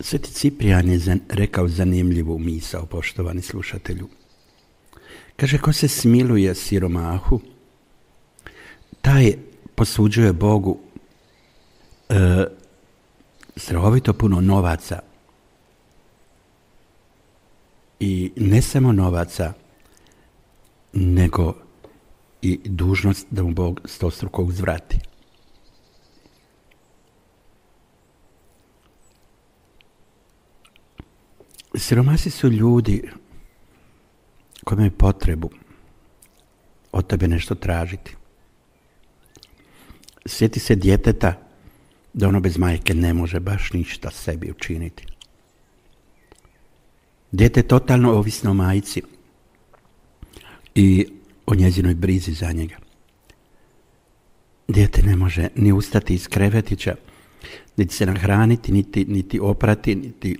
Sveti Ciprijan je rekao zanimljivu misao, poštovani slušatelju. Kaže, ko se smiluje siromahu, taj posuđuje Bogu strahovito puno novaca. I ne samo novaca, nego i dužnost da mu Bog stostruko uzvrati. Siromasi su ljudi koji imaju potrebu od tebe nešto tražiti. Sjeti se djeteta da ono bez majke ne može baš ništa sebi učiniti. Dijete je totalno ovisno o majci i o njezinoj brizi za njega. Dijete ne može ni ustati iz krevetića, niti se nahraniti, niti oprati, niti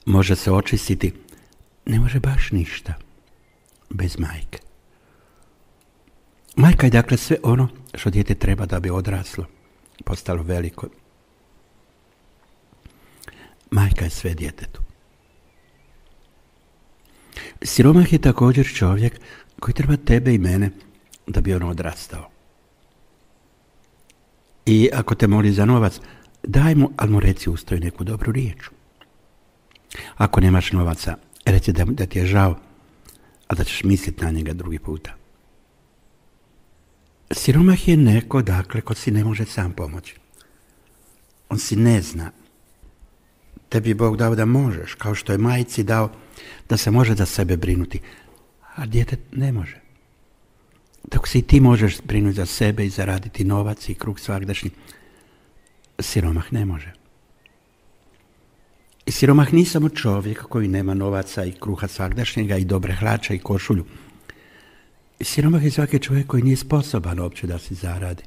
može se očistiti. Ne može baš ništa bez majke. Majka je dakle sve ono što dijete treba da bi odraslo, postalo veliko. Majka je sve djetetu. Siromah je također čovjek koji treba tebe i mene da bi on odrastao. I ako te moli za novac, daj mu, ali mu reci uz to i neku dobru riječ. Ako nemaš novaca, reci da ti je žao, a da ćeš misliti na njega drugi puta. Siromah je neko, dakle, ko si ne može sam pomoći. On si ne zna. Tebi je Bog dao da možeš, kao što je majci dao da se može za sebe brinuti, a dijete ne može. Dok se i ti možeš brinuti za sebe i zaraditi novac i kruh svagdašnji, siromah ne može. I siromah nije samo čovjek koji nema novaca i kruha svagdašnjega i dobre hlače i košulju. I siromah je svaki čovjek koji nije sposoban uopće da se zaradi,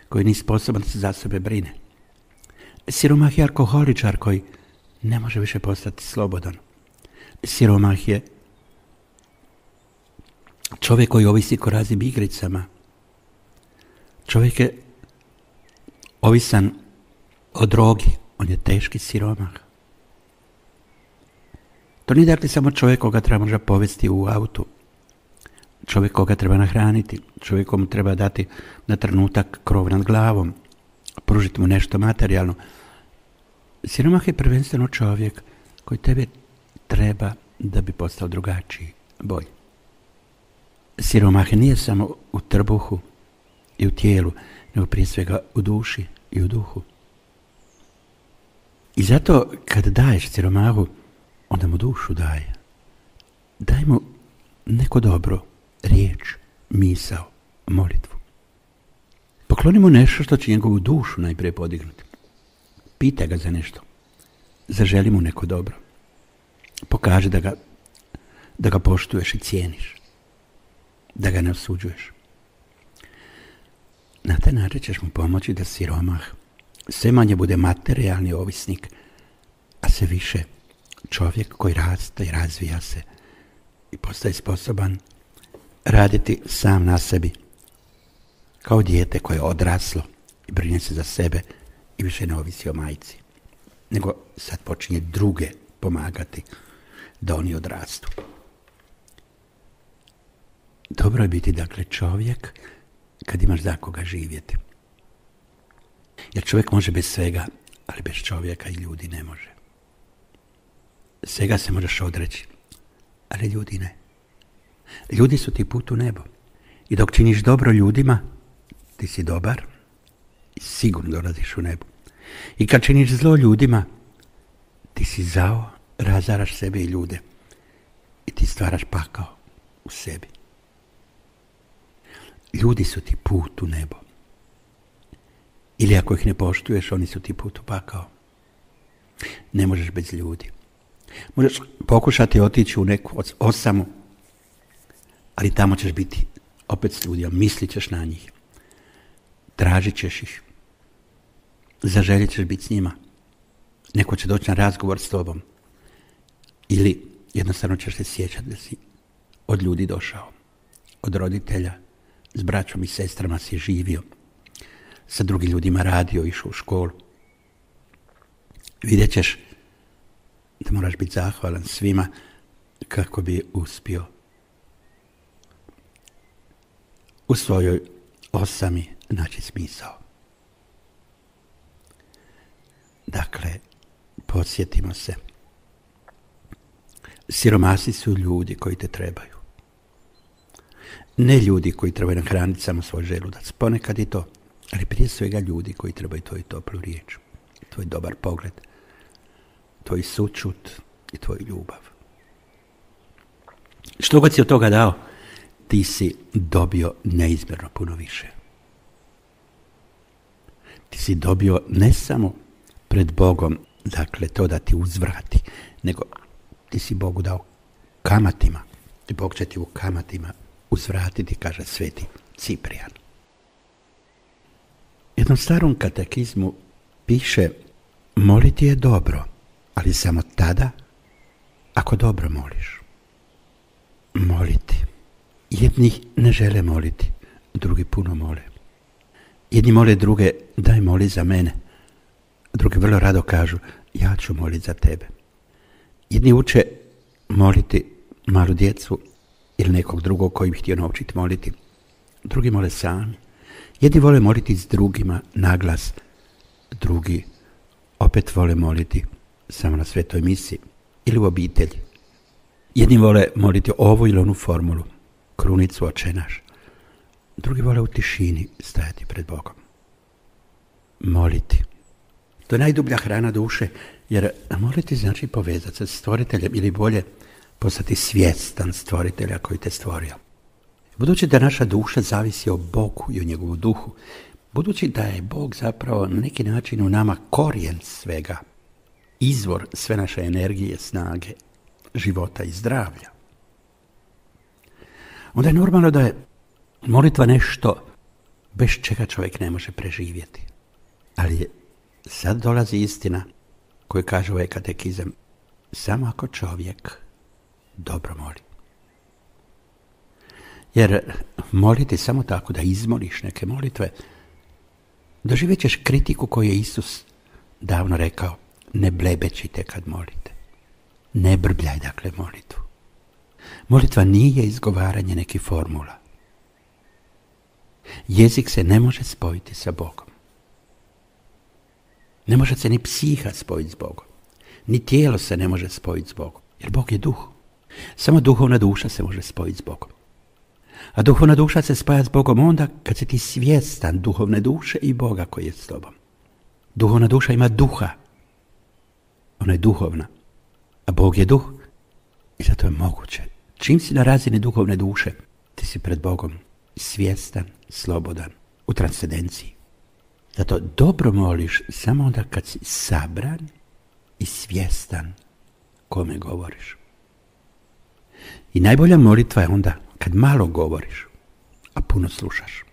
koji nije sposoban da se za sebe brine. Siromah je alkoholičar koji ne može više postati slobodan. Siromah je čovjek koji ovisi o raznim igricama. Čovjek je ovisan o drogi, on je teški siromah. To nije dakle samo čovjek koga treba možda povesti u autu, čovjek koga treba nahraniti, čovjek komu treba dati na trenutak krov nad glavom, pružiti mu nešto materijalno. Siromah je prvenstveno čovjek koji tebe treba da bi postao drugačiji, bolji. Siromah nije samo u trbuhu i u tijelu, nego prije svega u duši i u duhu. I zato kad daješ siromahu, onda mu dušu daje. Daj mu neko dobro, riječ, misao, molitvu. Pokloni mu nešto što će njegovu dušu najprije podignuti. Pitaj ga za nešto. Zaželi mu neko dobro. Pokaži da ga poštuješ i cijeniš. Da ga ne osuđuješ. Na taj način ćeš mu pomoći da siromah sve manje bude materijalni ovisnik, a sve više čovjek koji raste i razvija se i postaje sposoban raditi sam na sebi, kao dijete koje je odraslo i brine se za sebe i više ne ovisi o majci, nego sad počinje druge pomagati da oni odrastu. Dobro je biti dakle čovjek kad imaš za koga živjeti. Jer čovjek može bez svega, ali bez čovjeka i ljudi ne može. Svega se možeš odreći, ali ljudi ne. Ljudi su ti put u nebo. I dok činiš dobro ljudima, ti si dobar i sigurno dolaziš u nebo. I kad činiš zlo ljudima, ti si zao, razaraš sebe i ljude. I ti stvaraš pakao u sebi. Ljudi su ti put u nebo. Ili ako ih ne poštuješ, oni su ti put u pakao. Ne možeš bez ljudi. Možeš pokušati otići u neku osamu, ali tamo ćeš biti opet s ljudima, mislit ćeš na njih. Tražit ćeš ih. Zaželjet ćeš biti s njima. Neko će doći na razgovor s tobom. Ili jednostavno ćeš se sjećati da si od ljudi došao. Od roditelja, s braćom i sestrama si živio. Sa drugim ljudima radio, išao u školu. vidjet ćeš da moraš biti zahvalan svima kako bi uspio u svojoj osami naći smisao. Dakle, podsjetimo se. Siromasi su ljudi koji te trebaju. Ne ljudi koji trebaju nahraniti samo svoj želudac. Ponekad i to. Ali prije svega ljudi koji trebaju tvoju toplu riječ. Tvoj dobar pogled. Tvoj sućut i tvoju ljubav. Što god si od toga dao, ti si dobio neizmjerno puno više. Ti si dobio ne samo pred Bogom, dakle to da ti uzvrati, nego ti si Bogu dao kamatima. I Bog će ti u kamatima uzvratiti, kaže sveti Ciprijan. Jednom starom katekizmu piše: moliti je dobro, ali samo tada ako dobro moliš. Moliti. Jedni ne žele moliti, drugi puno mole. Jedni mole druge: daj moli za mene. Drugi vrlo rado kažu: ja ću moliti za tebe. Jedni uče moliti malu djecu ili nekog drugog koji bi htio naučiti moliti. Drugi mole sami. Jedni vole moliti s drugima naglas, drugi opet vole moliti samo na svetoj misi ili u obitelji. Jedni vole moliti ovu ili onu formulu, krunicu, Oče naš. Drugi vole u tišini stajati pred Bogom. Moliti. To je najdublja hrana duše, jer moliti znači povezati se s stvoriteljem ili bolje postati svjestan stvoritelja koji te stvorio. Budući da naša duša zavisi o Bogu i o njegovu duhu, budući da je Bog zapravo na neki način u nama korijen svega, izvor sve naše energije, snage, života i zdravlja, onda je normalno da je molitva nešto bez čega čovjek ne može preživjeti. Ali sad dolazi istina koju kaže ovaj katekizam: samo ako čovjek dobro moli. Jer moliti samo tako da izmoliš neke molitve, doživjet ćeš kritiku koju je Isus davno rekao: ne blebećite kad molite. Ne brbljaj dakle molitvu. Molitva nije izgovaranje nekih formula. Jezik se ne može spojiti sa Bogom. Ne može se ni psiha spojiti s Bogom. Ni tijelo se ne može spojiti s Bogom. Jer Bog je duh. Samo duhovna duša se može spojiti s Bogom. A duhovna duša se spaja s Bogom onda kad si ti svjestan duhovne duše i Boga koji je s tobom. Duhovna duša ima duha. Ona je duhovna. A Bog je duh. I zato je moguće. Čim si na razini duhovne duše, ti si pred Bogom svjestan, slobodan, u transcendenciji. Zato dobro moliš samo onda kad si sabran i svjestan kome govoriš. I najbolja molitva je onda kad malo govoriš, a puno slušaš.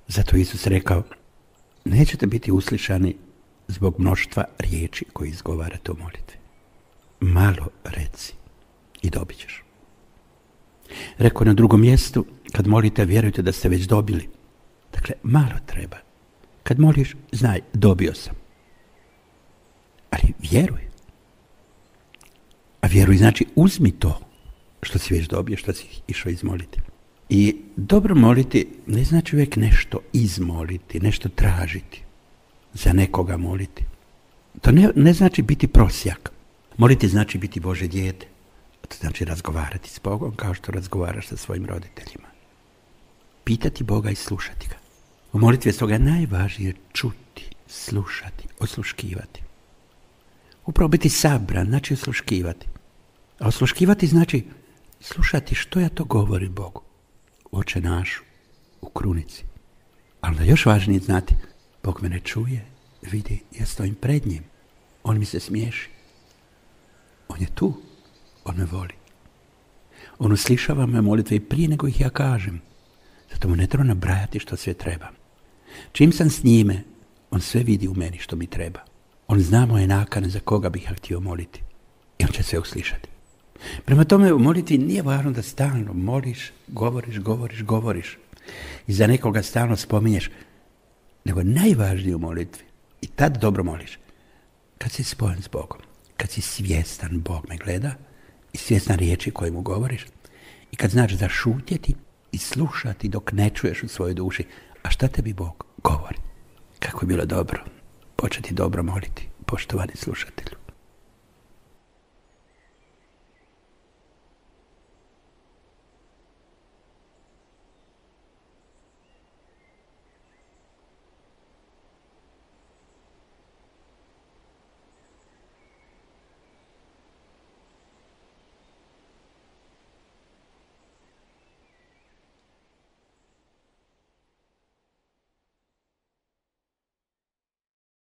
Zato Isus rekao: nećete biti uslišani zbog mnoštva riječi koje izgovarate u molitvi. Malo reci i dobit ćeš. Rekao na drugom mjestu: kad molite, vjerujte da ste već dobili. Dakle, malo treba. Kad moliš, znaj, dobio sam. Ali vjeruj. A vjeruj znači uzmi to što si već dobio, što si išao izmoliti. I dobro moliti ne znači uvijek nešto izmoliti, nešto tražiti, za nekoga moliti. To ne znači biti prosjak. Moliti znači biti Božje dijete. To znači razgovarati s Bogom kao što razgovaraš sa svojim roditeljima. Pitati Boga i slušati ga. U molitvi je stoga najvažnije čuti, slušati, osluškivati. Upravo biti sabran znači osluškivati. A osluškivati znači slušati što ja to govorim Bogu. Oče naš, u krunici. Ali da još važnije znati, Bog me ne čuje, vidi, ja stojim pred njim. On mi se smiješi. On je tu. On me voli. On uslišava me molitve i prije nego ih ja kažem. Zato mu ne treba nabrajati što sve treba. Čim sam s njime, on sve vidi u meni što mi treba. On zna moje nakane za koga bih ja htio moliti. I on će sve uslišati. Prema tome u molitvi nije važno da stalno moliš, govoriš. I za nekoga stalno spominješ. nego najvažnije u molitvi. I tad dobro moliš. Kad si spojen s Bogom, kad si svjestan Bog me gleda i svjestan riječi koje mu govoriš i kad znaš zašutjeti i slušati dok ne čuješ u svojoj duši, a šta tebi Bog govori. Kako je bilo dobro početi dobro moliti, poštovani slušatelju.